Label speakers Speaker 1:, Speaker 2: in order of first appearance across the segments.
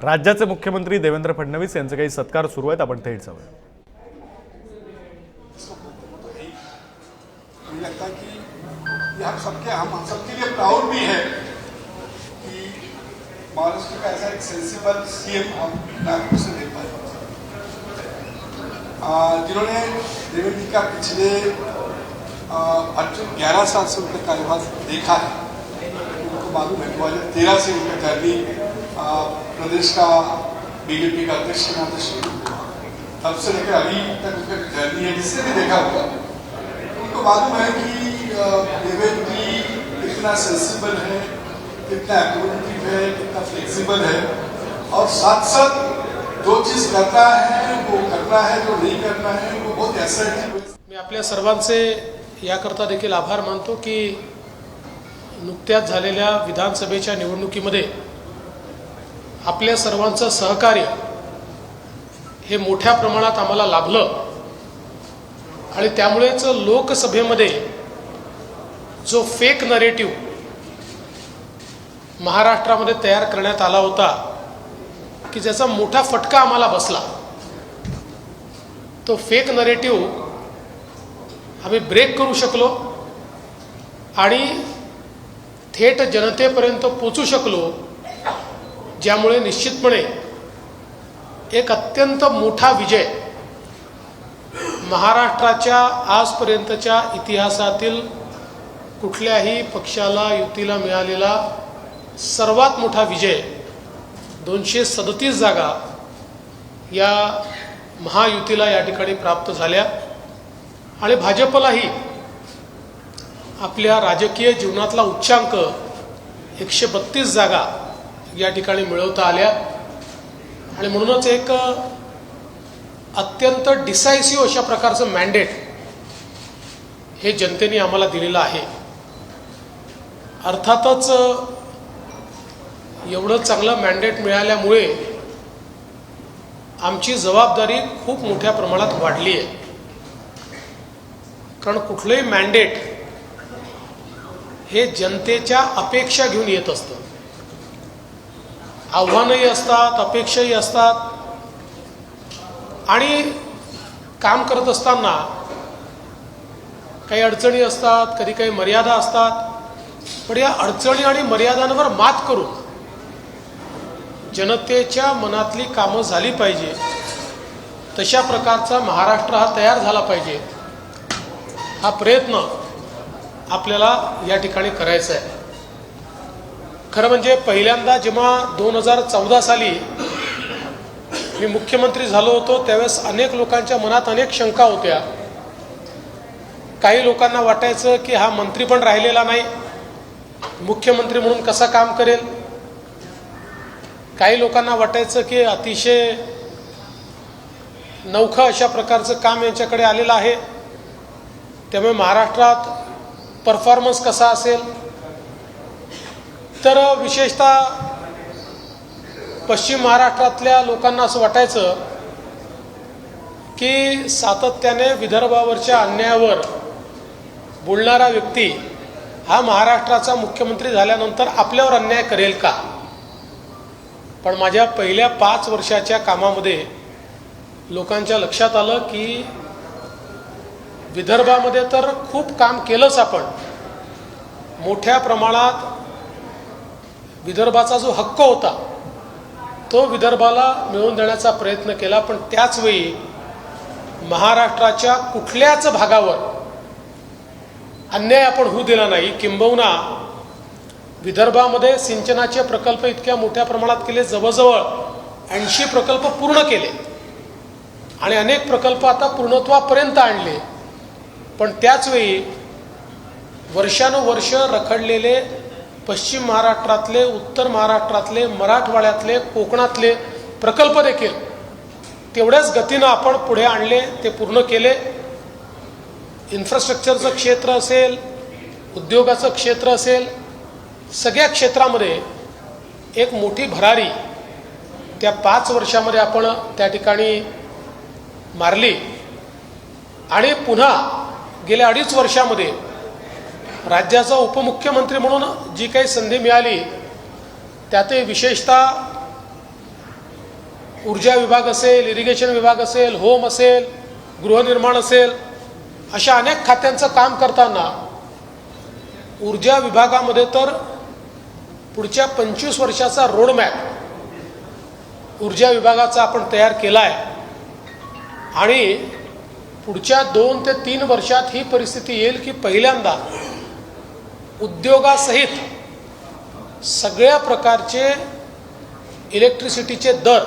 Speaker 1: राज्याचे मुख्यमंत्री देवेंद्र फडणवीस यांचे काही सत्कार सुरू आहेत, आपण थेट जाऊया।
Speaker 2: मुझे लगता है कि ये हम सबके लिए प्राउड भी है कि महाराष्ट्र का ऐसा एक सेंसिबल सीएम हम नागपुर से देख पाए, जिन्होंने देवेंद्र जी का पिछले 11 साल से उनका कार्यभार देखा है। उनको मालूम है 2013 से उनका जर्नी प्रदेश का बीजेपी का अध्यक्ष तब से लेकर अभी तक उनका जर्नी है, जिससे भी देखा होगा उनको मालूम है कि देवेंद्र जी कितना सेंसिबल है, कितना अकोमोडेटिव है, कितना फ्लेक्सिबल है, और साथ साथ जो चीज करना है वो करना है, जो नहीं करना है वो बहुत असर्टिव।
Speaker 3: मी आपल्या सर्वांचे याकरता देखील आभार मानतो की नुकत्याच झालेल्या विधानसभेच्या निवडणुकीमध्ये आपल्या सर्वांचं सहकार्य हे मोठ्या प्रमाणात आम्हाला लाभलं आणि त्यामुळेच लोकसभेमध्ये जो फेक नरेटिव्ह महाराष्ट्रामध्ये तयार करण्यात आला होता की ज्याचा मोठा फटका आम्हाला बसला, तो फेक नरेटिव्ह आम्ही ब्रेक करू शकलो आणि थेट जनतेपर्यंत पोहोचू शकलो, ज्यामुळे निश्चितपणे एक अत्यंत मोठा विजय महाराष्ट्राच्या आजपर्यंतच्या इतिहासातील कुठल्याही पक्षाला युतीला मिळालेला सर्वात मोठा विजय 237 जागा या महायुतीला या ठिकाणी प्राप्त झाल्या आणि भाजपलाही आपल्या राजकीय जीवनातला उच्चांक 132 जागा या ठिकाणी मिळवता आल्या आणि म्हणूनच एक अत्यंत डिसायसिव्ह अशा प्रकारचं मॅन्डेट हे जनतेने आम्हाला दिलेलं आहे। अर्थातच एवढं चांगलं मॅन्डेट मिळाल्यामुळे आमची जबाबदारी खूप मोठ्या प्रमाणात वाढली आहे, कारण कुठलंही मॅन्डेट हे जनतेच्या अपेक्षा घेऊन येत असतं। आव्हानही असतात, अपेक्षाही असतात आणि काम करत असताना काही अडचणी असतात, कधी काही मर्यादा असतात, पण या अडचणी आणि मर्यादांवर मात करून जनतेच्या मनातली कामं झाली पाहिजे, तशा प्रकारचा महाराष्ट्र हा तयार झाला पाहिजे, हा प्रयत्न आपल्याला या ठिकाणी करायचा आहे। खरं म्हणजे पहिल्यांदा जेव्हा 2014 साली मी मुख्यमंत्री झालो होतो त्यावेळेस अनेक लोकांच्या मनात अनेक शंका होत्या। काही लोकांना वाटायचं की हा मंत्री पण राहिलेला नाही, मुख्यमंत्री म्हणून कसा काम करेल। काही लोकांना वाटायचं की अतिशय नवखं अशा प्रकारचं काम यांच्याकडे आलेलं आहे, त्यामुळे महाराष्ट्रात परफॉर्मन्स कसा असेल। तर विशेषतः पश्चिम महाराष्ट्रातल्या लोकांना असं वाटायचं की सातत्याने विदर्भावरच्या अन्यायावर बोलणारा व्यक्ती हा महाराष्ट्राचा मुख्यमंत्री झाल्यानंतर आपल्यावर अन्याय करेल का। पण माझ्या पहिल्या 5 वर्षाच्या कामामध्ये लोकांच्या लक्षात आलं की विदर्भामध्ये तर खूप काम केलंच आपण, मोठ्या प्रमाणात विदर्भाचा जो हक्क होता तो विदर्भाला मिळवून देण्याचा प्रयत्न केला, पण त्याच वेळी महाराष्ट्राच्या कुठल्याच भागावर अन्याय आपण होऊ दिला नाही। किंबहुना विदर्भामध्ये सिंचनाचे प्रकल्प इतक्या मोठ्या प्रमाणात केले, जवळजवळ 80 प्रकल्प पूर्ण केले आणि अनेक प्रकल्प आता पूर्णत्वापर्यंत आणले, पण त्याच वेळी वर्षानुवर्ष रखडलेले पश्चिम महाराष्ट्रातले, उत्तर महाराष्ट्रातले, मराठवाड्यातले, कोकणातले प्रकल्प देखील तेवढ्याच गतीनं आपण पुढे आणले, ते पूर्ण केले। इन्फ्रास्ट्रक्चरचं क्षेत्र असेल, उद्योगाचं क्षेत्र असेल, सगळ्या क्षेत्रामध्ये एक मोठी भरारी त्या 5 वर्षामध्ये आपण त्या ठिकाणी मारली आणि पुन्हा गेल्या 2.5 वर्षामध्ये राज्याचा उपमुख्यमंत्री म्हणून जी काही संधी मिळाली त्यातही विशेषतः ऊर्जा विभाग असेल, इरिगेशन विभाग असेल, होम असेल, गृहनिर्माण असेल, अशा अनेक खात्यांचं काम करताना ऊर्जा विभागामध्ये तर पुढच्या 25 वर्षाचा रोडमॅप ऊर्जा विभागाचा आपण तयार केला आहे आणि पुढच्या 2 ते 3 वर्षात ही परिस्थिती येईल की पहिल्यांदा उद्योगासहित सगळ्या प्रकारचे इलेक्ट्रिसिटीचे दर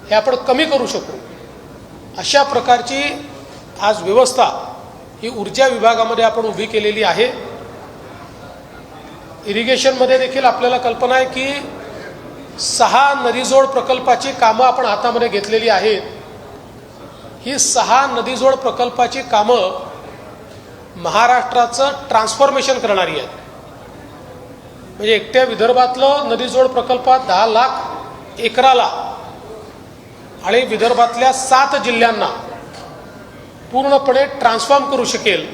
Speaker 3: हे आपण कमी करू शकू अशा प्रकारची आज व्यवस्था ही ऊर्जा विभागामध्ये आपण उभी केलेली आहे. इरिगेशनमध्ये देखील आपल्याला कल्पना आहे की 6 नदीजोड प्रकल्पाची कामं आपण हातामध्ये घेतलेली आहेत. ही 6 नदीजोड प्रकल्पाची कामं महाराष्ट्राचं ट्रान्सफॉर्मेशन करणारी आहेत. म्हणजे एकट्या विदर्भातलं नदीजोड प्रकल्पात 10 लाख एकराला आणि विदर्भातल्या 7 जिल्ह्यांना पूर्णपणे ट्रान्सफॉर्म करू शकेल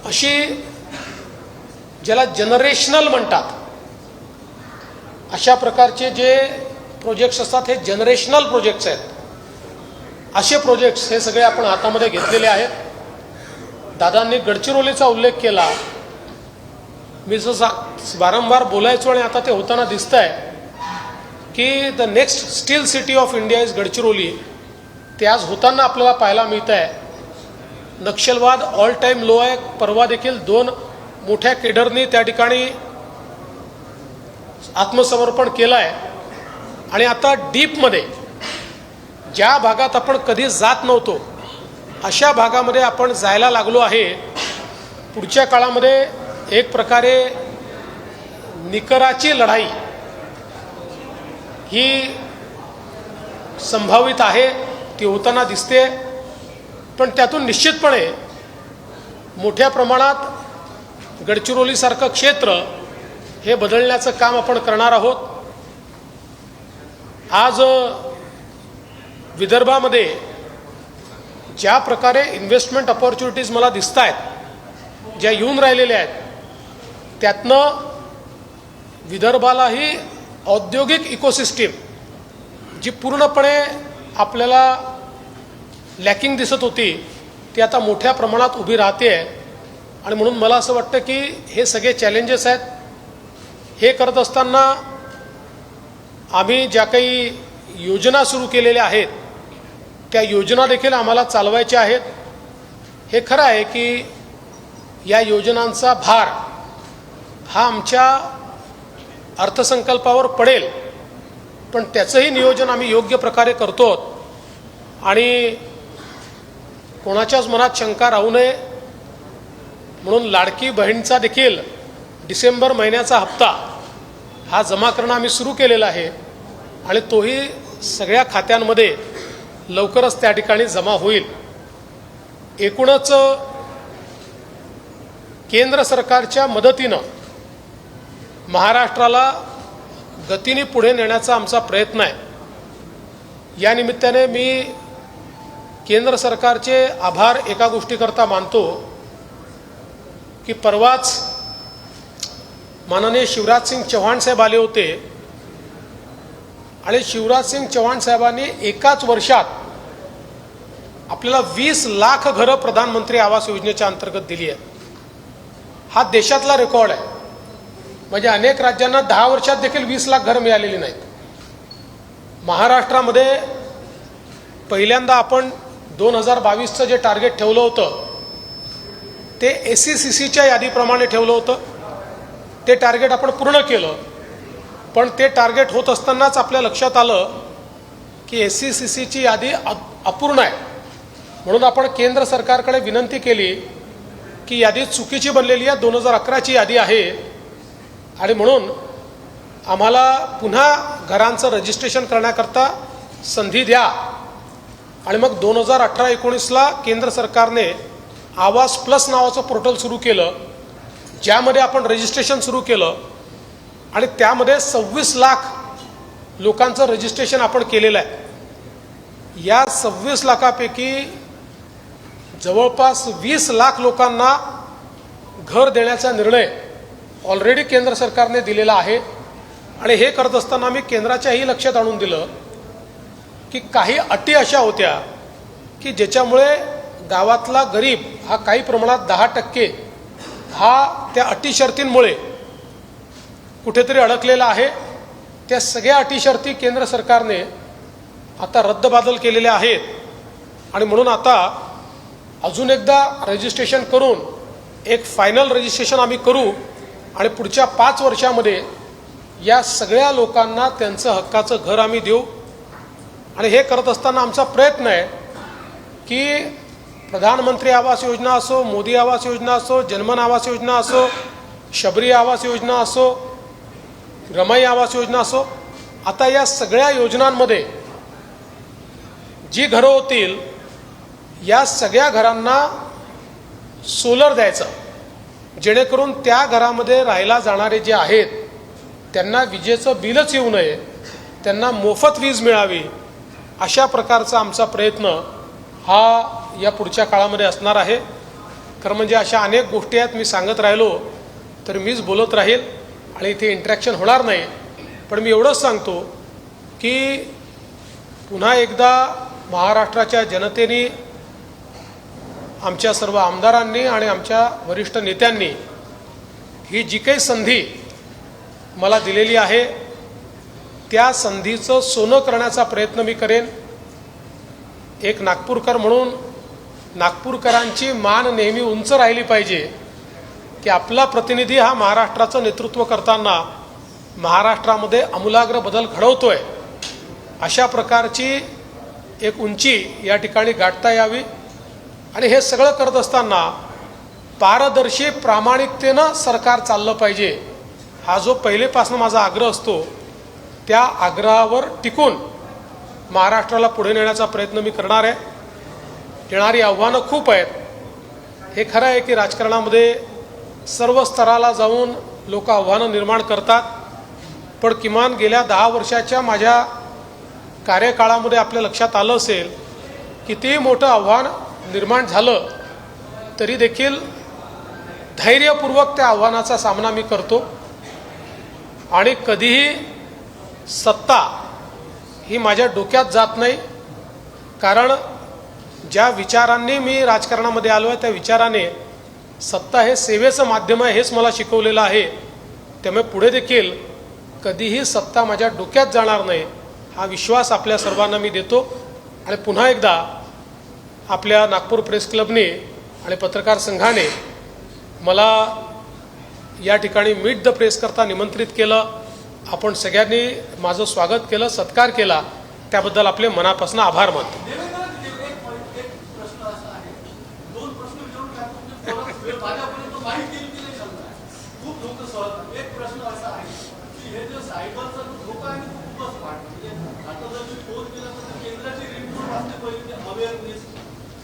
Speaker 3: अशी, ज्याला जनरेशनल म्हणतात, अशा प्रकारचे जे प्रोजेक्ट्स असतात हे जनरेशनल प्रोजेक्ट्स आहेत. असे प्रोजेक्ट्स हे सगळे आपण हातामध्ये घेतलेले आहेत. दादांनी गडचिरोलीचा उल्लेख केला. मी जसं वारंवार बोलायचो आणि आता ते होताना दिसत आहे की the next steel city of India is Gadchiroli. ते आज होताना आपल्याला पाहायला मिळत आहे. नक्षलवाद ऑल टाईम लो आहे. परवा देखील 2 मोठ्या केडरनी त्या ठिकाणी आत्मसमर्पण केलं आहे आणि आता डीपमध्ये ज्या भागात आपण कधी जात नव्हतो अशा भागामध्ये आपण जायला लागलो आहे. पुढच्या काळामध्ये एक प्रकारे निकराची लढाई ही संभावित आहे, ती होताना दिसते. पण त्यातून निश्चितपणे मोठ्या प्रमाणात गडचिरोलीसारखं क्षेत्र हे बदलण्याचं काम आपण करणार आहोत. आज विदर्भामध्ये ज्या प्रकारे इन्व्हेस्टमेंट ऑपॉर्च्युनिटीज मला दिसत आहेत, ज्या येऊन राहिलेल्या आहेत, त्यातनं विदर्भालाही औद्योगिक इकोसिस्टीम जी पूर्णपणे आपल्याला लॅकिंग दिसत होती ती आता मोठ्या प्रमाणात उभी राहते आहे. आणि म्हणून मला असं वाटतं की हे सगळे चॅलेंजेस आहेत. हे करत असताना आम्ही ज्या काही योजना सुरू केलेल्या आहेत त्या योजना देखील आम्हाला चालवायच्या आहेत. हे खरं आहे की या योजनांचा भार हा आमच्या अर्थसंकल्पावर पडेल, पण त्याचंही नियोजन आम्ही योग्य प्रकारे करतो आणि कोणाच्याच मनात शंका राहू नये म्हणून लाडकी बहीणचा देखील डिसेंबर महिन्याचा हप्ता हा जमा करणं आम्ही सुरू केलेला आहे आणि तोही सगळ्या खात्यांमध्ये लवकरच त्या ठिकाणी जमा होईल. एकूणच केंद्र सरकारच्या मदतीनं महाराष्ट्राला गतीने पुढे नेण्याचा आमचा प्रयत्न आहे. या निमित्ताने मी केंद्र सरकारचे आभार एका गोष्टीकरता मानतो की परवाच माननीय शिवराज सिंग चौहान साहेब आले होते आणि शिवराज सिंग चौहान साहेबांनी एकाच वर्षात आपल्याला 20 लाख घरं प्रधानमंत्री आवास योजनेच्या अंतर्गत दिली आहे. हा देशातला रेकॉर्ड आहे. म्हणजे अनेक राज्यांना 10 वर्षात देखील 20 लाख घरं मिळालेली नाहीत. महाराष्ट्रामध्ये पहिल्यांदा आपण 2022चं जे टार्गेट ठेवलं होतं ते SCCच्या यादीप्रमाणे ठेवलं होतं. ते टार्गेट आपण पूर्ण केलं, पण ते टार्गेट होत असतानाच आपल्या लक्षात आलं की SCCची यादी अपूर्ण आहे. म्हणून आपण केंद्र सरकारकडे विनंती केली की यादी चुकीची बनलेली आहे, 2011ची यादी आहे आणि म्हणून आम्हाला पुन्हा घरांचं रजिस्ट्रेशन करण्याकरता संधी द्या. आणि मग 2018-19ला केंद्र सरकारने आवास प्लस नावाचं पोर्टल सुरू केलं, ज्यामध्ये आपण रजिस्ट्रेशन सुरू केलं आणि त्यामध्ये 26 लाख लोकांचं रजिस्ट्रेशन आपण केलेलं आहे. या 26 लाखापैकी जवळपास 20 लाख लोकांना घर देण्याचा निर्णय ऑलरेडी केंद्र सरकारने दिलेला आहे. आणि हे करत असताना मी केंद्राच्याही लक्षात आणून दिलं की काही अटी अशा होत्या की ज्याच्यामुळे गावातला गरीब हा काही प्रमाणात 10% हा त्या अटी शर्तींमुळे कुठेतरी अडकलेला आहे. त्या सगळ्या अटी शर्ती केंद्र सरकारने आता रद्दबादल केलेल्या आहेत आणि म्हणून आता अजून एकदा रजिस्ट्रेशन करून एक फायनल रजिस्ट्रेशन आम्ही करू आणि पुढच्या 5 वर्षामध्ये या सगळ्या लोकांना त्यांचं हक्काचं घर आम्ही देऊ. आणि हे करत असताना आमचा प्रयत्न आहे की प्रधानमंत्री आवास योजना असो, मोदी आवास योजना असो, जन्मन आवास योजना असो, शबरी आवास योजना असो, रमाई आवास योजना असो, आता या सगळ्या योजनांमध्ये जी घरं होतील या सगळ्या घरांना सोलर द्यायचं, जेणेकरून त्या घरामध्ये राहायला जाणारे जे आहेत त्यांना विजेचं बिलच येऊ नये, त्यांना मोफत वीज मिळावी, अशा प्रकारचा आमचा प्रयत्न हा या पुढच्या काळामध्ये असणार आहे. खरं म्हणजे अशा अनेक गोष्टी आहेत, मी सांगत राहिलो तर मीच बोलत राहील आणि इथे इंटरॅक्शन होणार नाही. पण मी एवढंच सांगतो की पुन्हा एकदा महाराष्ट्राच्या जनतेने, आमच्या सर्व आमदारांनी आणि आमच्या वरिष्ठ नेत्यांनी ही जी काही संधी मला दिलेली आहे त्या संधीचं सोनं करण्याचा प्रयत्न मी करेन. एक नागपूरकर म्हणून नागपूरकरांची मान नेहमी उंच राहिली पाहिजे की आपला प्रतिनिधी हा महाराष्ट्राचं नेतृत्व करताना महाराष्ट्रामध्ये आमूलाग्र बदल घडवतोय, अशा प्रकारची एक उंची या ठिकाणी गाठता यावी. आणि हे सगळं करत असताना पारदर्शी प्रामाणिकतेनं सरकार चाललं पाहिजे, हा जो पहिलेपासून माझा आग्रह असतो त्या आग्रहावर टिकून महाराष्ट्राला पुढे नेण्याचा प्रयत्न मी करणार आहे. येणारी आव्हानं खूप आहेत. हे खरं आहे की राजकारणामध्ये सर्व स्तराला जाऊन लोक आव्हानं निर्माण करतात, पण किमान गेल्या 10 वर्षाच्या माझ्या कार्यकाळामध्ये आपल्या लक्षात आलं असेल किती मोठं आव्हान निर्माण झालं तरी देखील धैर्यपूर्वक त्या आव्हानाचा सामना मी करतो. आणि कधीही सत्ता ही माझ्या डोक्यात जात नाही, कारण ज्या विचारांनी मी राजकारणामध्ये आलो आहे त्या विचाराने सत्ता हे सेवेचं माध्यम आहे हेच मला शिकवलेलं आहे. त्यामुळे पुढे देखील कधीही सत्ता माझ्या डोक्यात जाणार नाही हा विश्वास आपल्या सर्वांना मी देतो. आणि पुन्हा एकदा आपल्या नागपूर प्रेस क्लबने आणि पत्रकार संघाने मला या ठिकाणी मीट द प्रेस करता निमंत्रित केलं. आपण सगळ्यांनी माझं स्वागत केलं, सत्कार केला, त्याबद्दल आपले मनापासून आभार मानतो.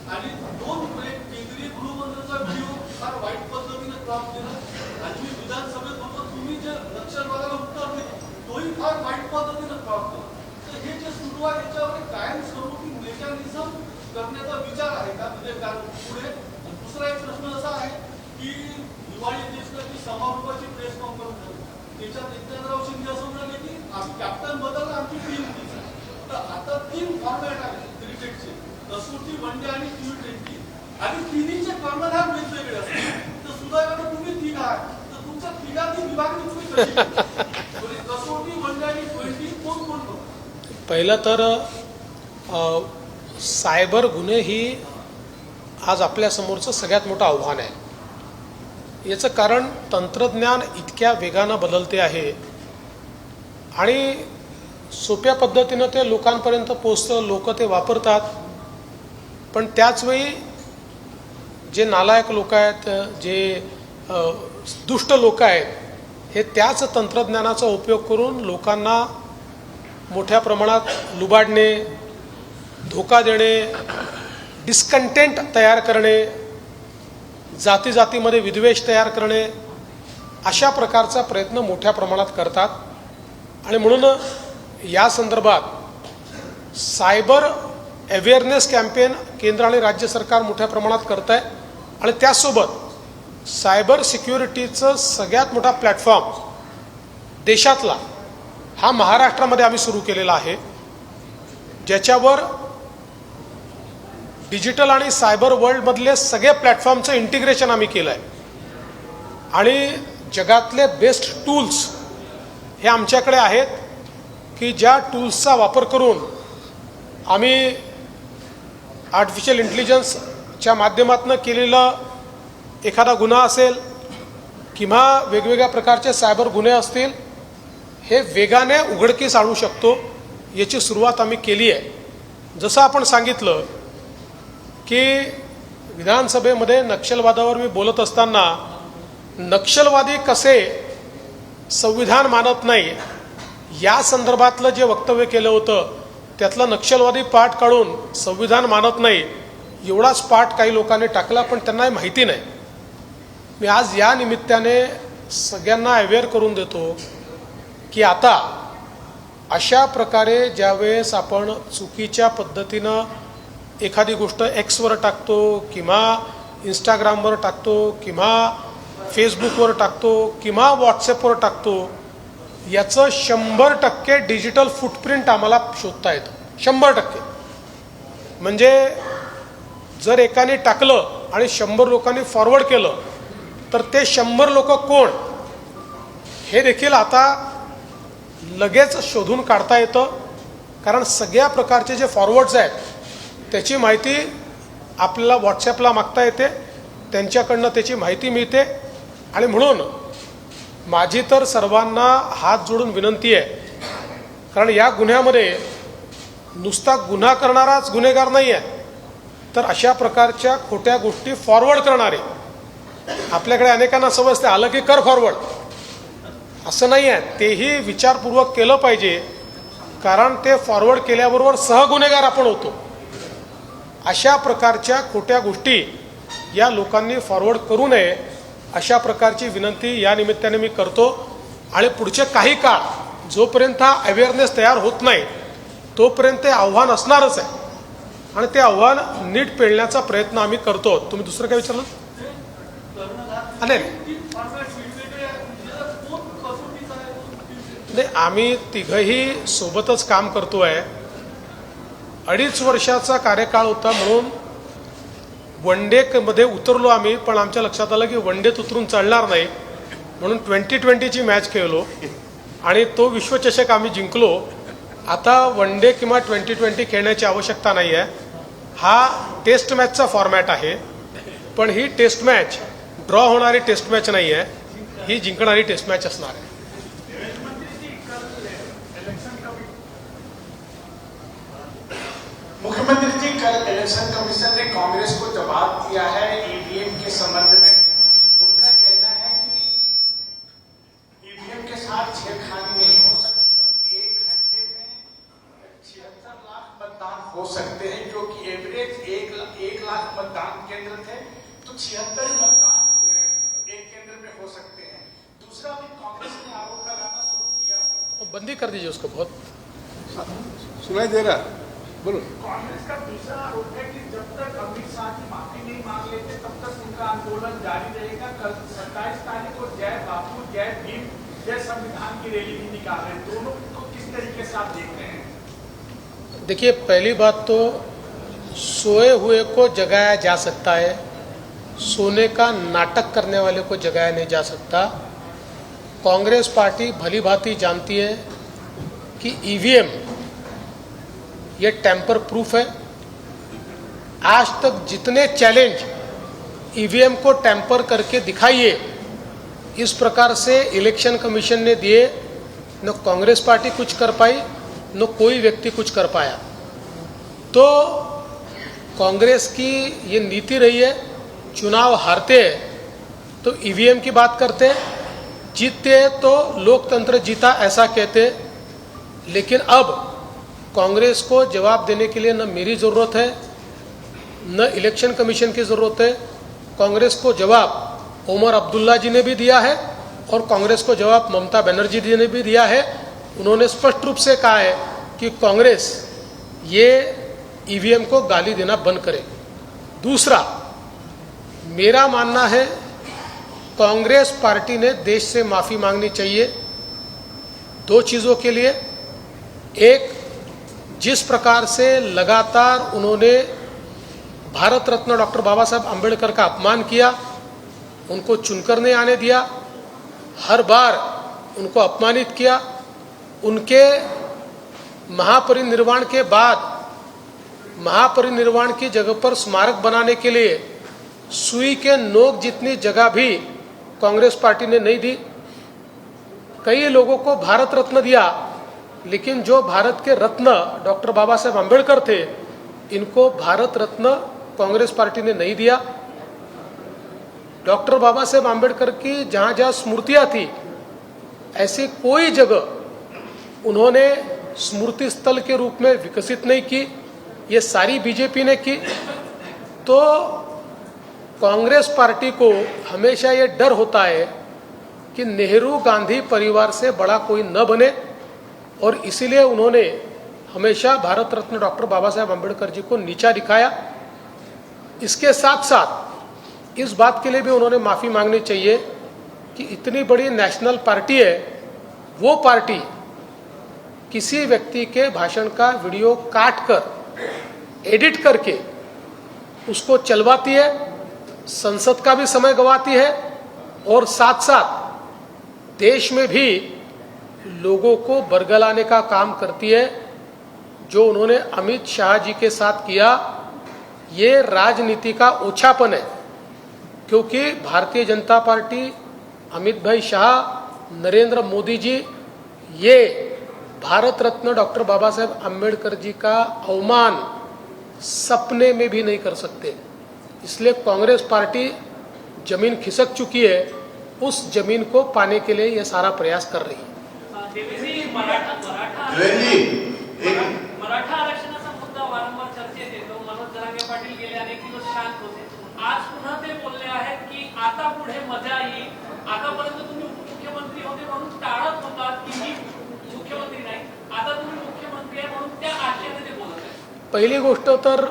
Speaker 4: आणि 2 केंद्रीय गृहमंत्र्यांचा व्हिडिओ फार वाईट पद्धतीने क्रॉप केला आणि मी विधानसभेत होतो, तुम्ही जे नक्षलवादाला उत्तर दिले तोही फार वाईट पद्धतीने क्रॉप केला. तर हे जे सुरू आहे याच्यावर कायमस्वरूपी मेकॅनिझम करण्याचा विचार आहे का म्हणजे पुढे? दुसरा एक प्रश्न असा आहे की दिवाळी देशभराची समारोपाची प्रेस कॉन्फरन्स झाली, त्याच्यात एकनाथराव शिंदे असं म्हणाले की कॅप्टन बदलला, आमची टीम तीच आहे. तर आता 3 फॉर्मॅट आहेत क्रिकेटचे, कसोटी, वनडे आणि T20, आणि तिन्हीचे कर्णधार वेगवेगळे असतात. तर सुदैवाने तुम्ही 3 आहात, तर तुमच्या तिघांची विभागणी तुम्ही कशी केली? कसोटी, वनडे आणि T20 कोण कोण बघतो?
Speaker 3: पहिलं तर सायबर गुन्हे ही आज आपल्यासमोरचं सगळ्यात मोठं आव्हान आहे. याचं कारण तंत्रज्ञान इतक्या वेगानं बदलते आहे आणि सोप्या पद्धतीनं ते लोकांपर्यंत पोचतं, लोक ते वापरतात. पण त्याचवेळी जे नालायक लोक आहेत, जे दुष्ट लोक आहेत, हे त्याच तंत्रज्ञानाचा उपयोग करून लोकांना मोठ्या प्रमाणात लुबाडणे, धोका देणे, डिस्कंटेंट तयार करणे, जाती जातीमध्ये विद्वेष तयार करणे, अशा प्रकारचा प्रयत्न मोठ्या प्रमाणात करतात. आणि म्हणून या संदर्भात सायबर अवेअरनेस कॅम्पेन केंद्र आणि राज्य सरकार मोठ्या प्रमाणात करत आहे. आणि त्याचसोबत सायबर सिक्युरिटीचं सगळ्यात मोठा प्लॅटफॉर्म देशातला हा महाराष्ट्रामध्ये आम्ही सुरू केलेला आहे. ज्याच्यावर डिजिटल आणि सायबर वर्ल्डमधले सगळे प्लॅटफॉर्मचं इंटिग्रेशन आम्ही केलं आहे आणि जगातले बेस्ट टूल्स हे आमच्याकडे आहेत की ज्या टूल्सचा वापर करून आम्ही आर्टिफिशियल इंटेलिजन्सच्या माध्यमातून केलेला एखादा गुन्हा असेल किंवा वेगवेगळ्या प्रकारचे सायबर गुन्हे असतील हे वेगाने उघडकीस आणू शकतो याची सुरुवात आम्ही केली आहे। जसं आपण सांगितलं की विधानसभेमध्ये नक्षलवादावर मी बोलत असताना नक्षलवादी कसे संविधान मानत नाही या संदर्भातलं जे वक्तव्य केलं होतं त्यातला नक्षलवादी पाठ काढून संविधान मानत नाही एवढाच पाठ काही लोकांनी टाकला, पण त्यांना माहिती नाही। मी आज या निमित्ताने सगळ्यांना अवेअर करून देतो की आता अशा प्रकारे ज्यावेळेस आपण चुकीच्या पद्धतीनं एखादी गोष्ट एक्सवर टाकतो किंवा इंस्टाग्रामवर टाकतो किंवा फेसबुकवर टाकतो किंवा व्हॉट्सॲपवर टाकतो याचं 100% डिजिटल फुटप्रिंट आम्हाला शोधता येतं। 100%। म्हणजे जर एकाने टाकलं आणि 100 लोकांनी फॉरवर्ड केलं तर ते 100 लोक कोण हे देखील आता लगेच शोधून काढता येतं, कारण सगळ्या प्रकारचे जे फॉरवर्ड्स आहेत त्याची माहिती आपल्याला व्हॉट्सॲपला मागता येते, त्यांच्याकडनं त्याची माहिती मिळते। आणि म्हणून माझी तर सर्वांना हात जोडून विनंती आहे, कारण या गुन्ह्यामध्ये नुसता गुन्हा करणाराच गुन्हेगार नाही आहे, तर अशा प्रकारच्या खोट्या गोष्टी फॉरवर्ड करणारे आपल्याकडे अनेकांना समजते आलं की कर फॉरवर्ड, असं नाही आहे, तेही विचारपूर्वक केलं पाहिजे, कारण ते फॉरवर्ड केल्याबरोबर सहगुन्हेगार आपण होतो। अशा प्रकारच्या खोट्या गोष्टी या लोकांनी फॉरवर्ड करू नये अशा प्रकारची विनंती या निमित्ताने मी करतो। आणि पुढचे काही काळ जोपर्यंत हा अवेअरनेस तयार होत नाही तोपर्यंत ते आव्हान असणारच आहे आणि ते आव्हान नीट पेलण्याचा प्रयत्न आम्ही करतो। तुम्ही दुसरं काय विचारलं? नाही, आम्ही तिघही सोबतच काम करतोय। 2.5 वर्षाचा कार्यकाळ होता म्हणून वन डे मध्ये उतरलो आम्ही, पण आमच्या लक्षात आलं की वन डेत उतरून चालणार नाही म्हणून 2020ची मॅच खेळलो आणि तो विश्वचषक आम्ही जिंकलो। आता वन डे किंवा 2020 खेळण्याची आवश्यकता नाही आहे, हा टेस्ट मॅचचा फॉर्मॅट आहे, पण ही टेस्ट मॅच ड्रॉ होणारी टेस्ट मॅच नाही आहे, ही जिंकणारी टेस्ट मॅच असणार आहे।
Speaker 5: मुख्यमंत्री जी, कल इलेक्शन कमीशन ने कांग्रेस को जवाब दिया है ईवीएम के संबंध में। उनका कहना है कि ईवीएम के साथ छेड़खानी नहीं हो सकती, 1 घंटे में 76 लाख मतदान हो सकते हैं, जो कि एवरेज 1 लाख मतदान केंद्र थे, तो 76 मतदान एक केंद्र में हो सकते हैं। दूसरा भी कांग्रेस ने आरोप लगाना शुरू किया,
Speaker 3: बंदी कर दीजिए उसको। बहुत
Speaker 2: सुनाई दे रहा, बोलो।
Speaker 5: कांग्रेस का दूसरा आरोप है कि जब तक अमित शाह की माफी नहीं मांग लेते तब तक उनका आंदोलन जारी रहेगा। कल 27 तारीख को जय बापू जय भीम जय संविधान की रैली भी निकाल रहे हैं, दोनों को किस तरीके से आप देख रहे हैं?
Speaker 3: देखिए, पहली बात तो सोए हुए को जगाया जा सकता है, सोने का नाटक करने वाले को जगाया नहीं जा सकता। कांग्रेस पार्टी भली भांति जानती है कि ईवीएम ये टैंपर प्रूफ है। आज तक जितने चैलेंज ईवीएम को टैंपर करके दिखाइए इस प्रकार से इलेक्शन कमीशन ने दिए, न कांग्रेस पार्टी कुछ कर पाई न कोई व्यक्ति कुछ कर पाया। तो कांग्रेस की ये नीति रही है, चुनाव हारते हैं तो ईवीएम की बात करते, जीतते हैं तो लोकतंत्र जीता ऐसा कहते। लेकिन अब कांग्रेस को जवाब देने के लिए न मेरी ज़रूरत है न इलेक्शन कमीशन की ज़रूरत है। कांग्रेस को जवाब उमर अब्दुल्ला जी ने भी दिया है और कांग्रेस को जवाब ममता बनर्जी जी ने भी दिया है। उन्होंने स्पष्ट रूप से कहा है कि कांग्रेस ये ईवीएम को गाली देना बंद करे। दूसरा, मेरा मानना है कांग्रेस पार्टी ने देश से माफ़ी मांगनी चाहिए 2 चीज़ों के लिए। एक, जिस प्रकार से लगातार उन्होंने भारत रत्न डॉक्टर बाबा साहब आम्बेडकर का अपमान किया, उनको चुनकर नहीं आने दिया, हर बार उनको अपमानित किया, उनके महापरिनिर्वाण के बाद महापरिनिर्वाण की जगह पर स्मारक बनाने के लिए सुई के नोक जितनी जगह भी कांग्रेस पार्टी ने नहीं दी। कई लोगों को भारत रत्न दिया, लेकिन जो भारत के रत्न डॉक्टर बाबा साहेब आम्बेडकर थे, इनको भारत रत्न कांग्रेस पार्टी ने नहीं दिया। डॉक्टर बाबा साहेब आम्बेडकर की जहां जहां स्मृतियां थी, ऐसी कोई जगह उन्होंने स्मृति स्थल के रूप में विकसित नहीं की। ये सारी बीजेपी ने की। तो कांग्रेस पार्टी को हमेशा ये डर होता है कि नेहरू गांधी परिवार से बड़ा कोई न बने, और इसीलिए उन्होंने हमेशा भारत रत्न डॉक्टर बाबा साहेब आम्बेडकर जी को नीचा दिखाया। इसके साथ साथ इस बात के लिए भी उन्होंने माफ़ी मांगनी चाहिए कि इतनी बड़ी नेशनल पार्टी है, वो पार्टी किसी व्यक्ति के भाषण का वीडियो काट कर एडिट करके उसको चलवाती है, संसद का भी समय गंवाती है, और साथ साथ देश में भी लोगों को बरगलाने का काम करती है। जो उन्होंने अमित शाह जी के साथ किया, ये राजनीति का ओछापन है, क्योंकि भारतीय जनता पार्टी, अमित भाई शाह, नरेंद्र मोदी जी, ये भारत रत्न डॉक्टर बाबा साहेब आम्बेडकर जी का अवमान सपने में भी नहीं कर सकते। इसलिए कांग्रेस पार्टी जमीन खिसक चुकी है, उस जमीन को पाने के लिए ये सारा प्रयास कर रही है।
Speaker 6: मराठा आरक्षणाचा मुद्दा वारंवार चर्चेत येतो। मनोज जरांगे पाटील गेले अनेक दिवस शांत होते, आज पुन्हा ते बोलले आहेत की आता पुढे मजा येईल। आतापर्यंत तुम्ही उपमुख्यमंत्री होते म्हणून टाळत होतात की मी मुख्यमंत्री नाही, आता तुम्ही मुख्यमंत्री आहे म्हणून त्या आशेने ते बोलत आहेत।
Speaker 3: पहिली गोष्ट तर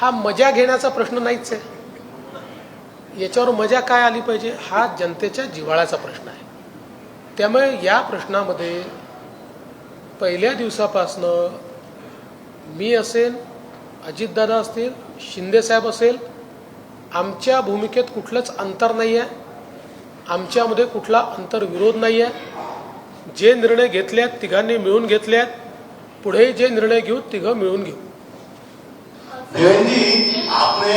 Speaker 3: हा मजा घेण्याचा प्रश्न नाहीच आहे, याच्यावर मजा काय आली पाहिजे हा जनतेच्या जिव्हाळ्याचा प्रश्न आहे। त्यामुळे या प्रश्नामध्ये पहिल्या दिवसापासनं मी असेल, अजितदादा असतील, शिंदे साहेब असेल, आमच्या भूमिकेत कुठलंच अंतर नाही आहे, आमच्यामध्ये कुठला अंतर्विरोध नाही आहे। जे निर्णय घेतलेत तिघांनी मिळून घेतलेत, पुढे जे निर्णय घेऊ तिघं मिळून घेऊ।
Speaker 7: देवेंद्र जी, आपने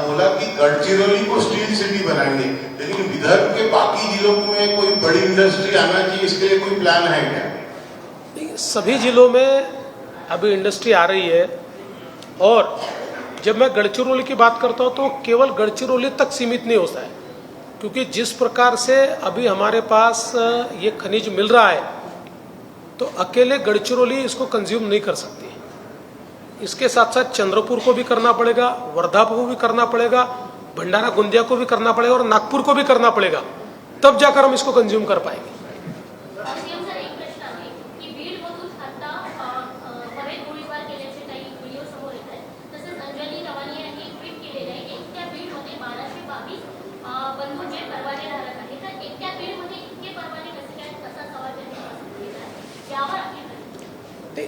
Speaker 7: बोला कि गढ़चिरौली को स्टील सिटी बनाएंगे, लेकिन विदर्भ के बाकी जिलों में कोई बड़ी इंडस्ट्री आना चाहिए, इसके लिए कोई प्लान है क्या?
Speaker 3: सभी जिलों में अभी इंडस्ट्री आ रही है, और जब मैं गढ़चिरौली की बात करता हूँ तो केवल गढ़चिरौली तक सीमित नहीं होता है, क्योंकि जिस प्रकार से अभी हमारे पास ये खनिज मिल रहा है, तो अकेले गढ़चिरौली इसको कंज्यूम नहीं कर सकती। इसके साथ साथ चंद्रपुर को भी करना पड़ेगा, वर्धा को भी करना पड़ेगा, भंडारा गोंदिया को भी करना पड़ेगा, और नागपुर को भी करना पड़ेगा, तब जाकर हम इसको कंज्यूम कर पाएंगे।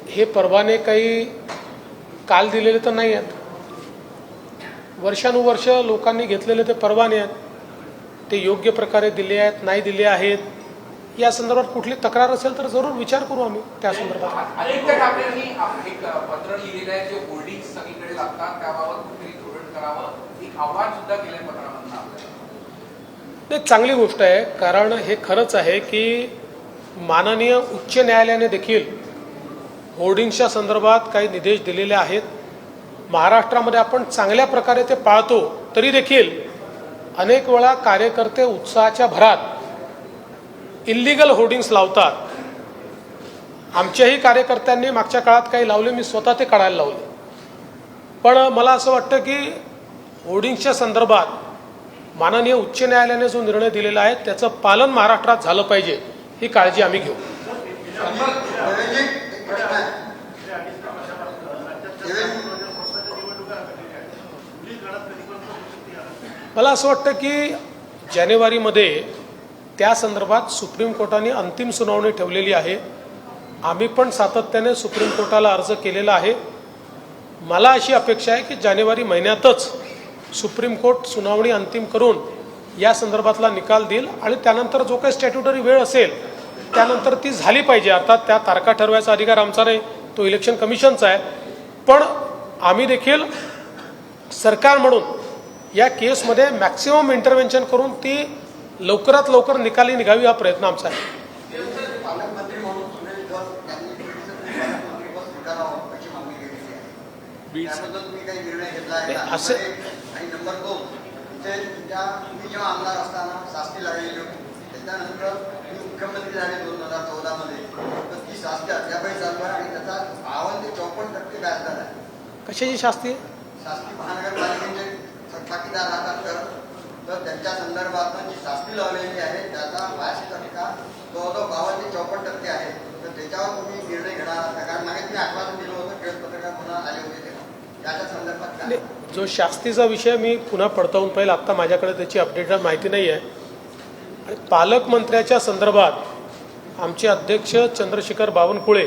Speaker 3: हे परवाने काही काल दिलेले तर नाही आहेत, वर्षानुवर्ष लोकांनी घेतलेले ते परवाने आहेत, ते योग्य प्रकारे दिले आहेत नाही दिले आहेत, या संदर्भात कुठली तक्रार असेल तर जरूर विचार करू आम्ही त्या संदर्भात।
Speaker 8: आदित्य ठाकरेंनी एक पत्र लिहिलेलं आहे, जे होर्डिंग्स सगळीकडे लागतात त्याबाबत कुठेतरी धोरण करावं, एक आव्हान सुद्धा केलंय पत्रामधून आपल्याला।
Speaker 3: एक चांगली गोष्ट आहे, कारण हे खरंच आहे की माननीय उच्च न्यायालयाने देखील होर्डिंग्सच्या संदर्भात काही निर्देश दिलेले आहेत। महाराष्ट्रामध्ये आपण चांगल्या प्रकारे ते पाळतो, तरी देखील अनेक वेळा कार्यकर्ते उत्साहाच्या भरात इल्लीगल होर्डिंग्स लावतात। आमच्याही कार्यकर्त्यांनी मागच्या काळात काही लावले, मी स्वतः ते काढायला लावले, पण मला असं वाटतं की होर्डिंग्सच्या संदर्भात माननीय उच्च न्यायालयाने जो निर्णय दिलेला आहे त्याचं पालन महाराष्ट्रात झालं पाहिजे, ही काळजी आम्ही घेऊ। मला असं वाटतं की जानेवारीमध्ये त्या संदर्भात सुप्रीम कोर्टाने अंतिम सुनावणी ठेवलेली आहे। आम्ही पण सातत्याने सुप्रीम कोर्टाला अर्ज केलेला आहे. मला अशी अपेक्षा आहे की जानेवारी महिन्यातच सुप्रीम कोर्ट सुनावणी अंतिम करून या संदर्भातला निकाल देईल आणि त्यानंतर जो काही स्टॅट्युटरी वेळ असेल त्यानंतर ती झाली पाहिजे. अर्थात त्या तारखा ठरवायचा अधिकार आमचा नाही, तो इलेक्शन कमिशनचा आहे. पण आम्ही देखील सरकार म्हणून या केसमध्ये मॅक्सिमम इंटरव्हेन्शन करून ती लवकरात लवकर निकाली निघावी हा प्रयत्न आमचा आहे.
Speaker 9: पालकमंत्री म्हणून सुनील धस यांनी मंत्रिपद स्वीकारावं अशी मागणी केलेली आहे. त्याबद्दल तुम्ही काही निर्णय घेतला आहे का?
Speaker 3: असं
Speaker 9: आणि नंबर 2, इथे तुम्ही जेव्हा आमदार असताना शास्ती लागलेली होती, त्याच्यानंतर तुम्ही मुख्यमंत्री झाले 2014 मध्ये, तर ती शास्ती अद्यापही चालू आहे आणि त्याचा 52 ते 54% व्याजदर आहे.
Speaker 3: कशाची शास्ती?
Speaker 9: शास्ती महानगरपालिकेचे थकबाकीदार राहतात तर त्यांच्या संदर्भात जी शास्ती लावलेली आहे त्याचा 82% जवळजवळ 52 ते 54% आहे. तर त्याच्यावर तुम्ही निर्णय घेणार आहात का? कारण मागे तुम्ही आश्वासन दिलं होतं, खेळ पत्रकार पुन्हा आले होते तेव्हा त्याच्या संदर्भात काय?
Speaker 3: जो शास्तीचा विषय मी पुन्हा पडताळून पाहिजे, आत्ता माझ्याकडे त्याची अपडेटेड माहिती नाही आहे. आणि पालकमंत्र्याच्या संदर्भात आमचे अध्यक्ष चंद्रशेखर बावनकुळे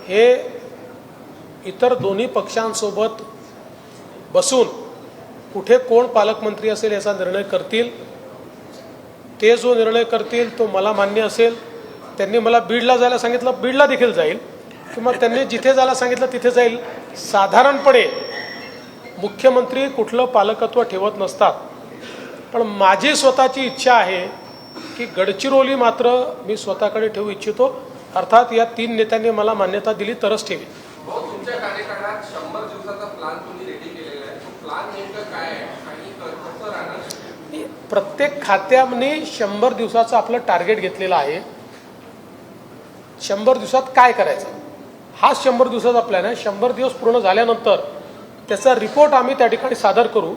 Speaker 3: हे इतर दोन्ही पक्षांसोबत बसून कुठे कोण पालकमंत्री असेल याचा निर्णय करतील. ते जो निर्णय करतील तो मला मान्य असेल. त्यांनी मला बीडला जायला सांगितलं, बीडला देखील जाईल, किंवा त्यांनी जिथे जायला सांगितलं तिथे जाईल. साधारणपणे मुख्यमंत्री कुठलं पालकत्व ठेवत नसतात, पण माझी स्वतःची इच्छा आहे की गडचिरोली मात्र मी स्वतःकडे ठेवू इच्छितो. अर्थात या 3 नेत्यांनी मला मान्यता दिली तरच ठेवी.
Speaker 8: तुमच्या कार्यकाळात 100 दिवसाचा प्लॅन तुम्ही रेडी केलेला आहे, तो प्लॅन नेमकं काय आहे आणि कसं राहणार?
Speaker 3: प्रत्येक खात्याने 100 दिवसाचं आपलं टार्गेट घेतलेलं आहे. 100 दिवसात काय करायचं हा 100 दिवसाचा प्लॅन आहे. 100 दिवस पूर्ण झाल्यानंतर त्याचा रिपोर्ट आम्ही त्या ठिकाणी सादर करू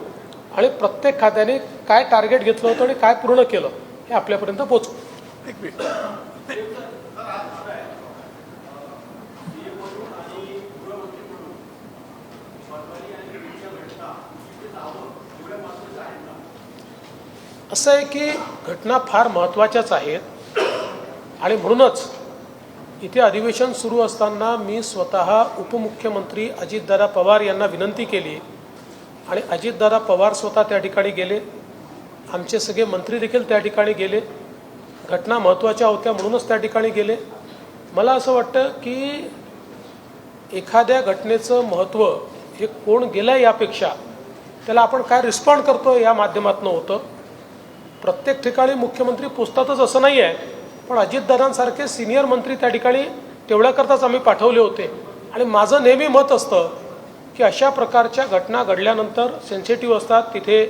Speaker 3: आणि प्रत्येक खात्याने काय टार्गेट घेतलं होतं आणि काय पूर्ण केलं हे आपल्यापर्यंत पोहोचू. असं आहे की घटना फार महत्त्वाच्याच आहेत आणि म्हणूनच इथे अधिवेशन सुरू असताना मी स्वतः उपमुख्यमंत्री अजितदादा पवार यांना विनंती केली आणि अजितदादा पवार स्वतः त्या ठिकाणी गेले. आमचे सगळे मंत्री देखील त्या ठिकाणी गेले. घटना महत्त्वाच्या होत्या म्हणूनच त्या ठिकाणी गेले. मला असं वाटतं की एखाद्या घटनेचं महत्त्व हे कोण गेलं यापेक्षा त्याला आपण काय रिस्पॉन्ड करतो या माध्यमातून होतं. प्रत्येक ठिकाणी मुख्यमंत्री पोचतातच असं नाही आहे, पण अजितदादांसारखे सिनियर मंत्री त्या ठिकाणी तेवढ्याकरताच आम्ही पाठवले होते. आणि माझं नेहमी मत असतं की अशा प्रकारच्या घटना घडल्यानंतर सेन्सिटिव्ह असतात, तिथे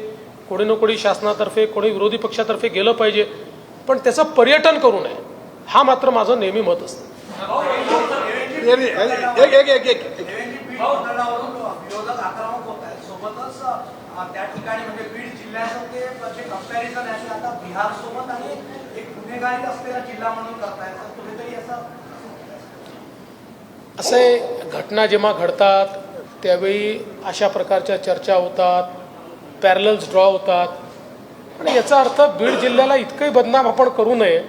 Speaker 3: कोणी ना कोणी शासनातर्फे कोणी विरोधी पक्षातर्फे गेलं पाहिजे, पण त्याचं पर्यटन करू नये हा मात्र माझं नेहमी मत असतं.
Speaker 10: विरोधक आक्रमक होत आहेत, सोबतच त्या ठिकाणी म्हणजे बीड जिल्ह्याचं ते कंपॅरिझन आहे आता बिहार सोबत आणि एक गुन्हेगारी असलेला जिल्हा म्हणून करतायत. कुठेतरी
Speaker 3: असे घटना जेव्हा घडतात त्यावेळी अशा प्रकारच्या चर्चा होतात, पॅरलल्स ड्रॉ होतात आणि याचा अर्थ बीड जिल्ह्याला इतकंही बदनाम आपण करू नये.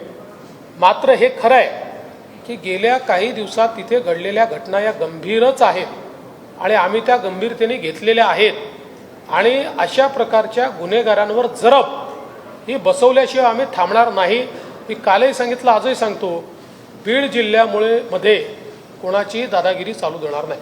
Speaker 3: मात्र हे खरं आहे की गेल्या काही दिवसात तिथे घडलेल्या घटना या गंभीरच आहेत आणि आम्ही त्या गंभीरतेने घेतलेल्या आहेत आणि अशा प्रकारच्या गुन्हेगारांवर जरब ही बसवल्याशिवाय आम्ही थांबणार नाही. मी कालही सांगितलं, आजही सांगतो, बीड जिल्ह्यामुळे मध्ये कोणाची दादागिरी चालू देणार नाही.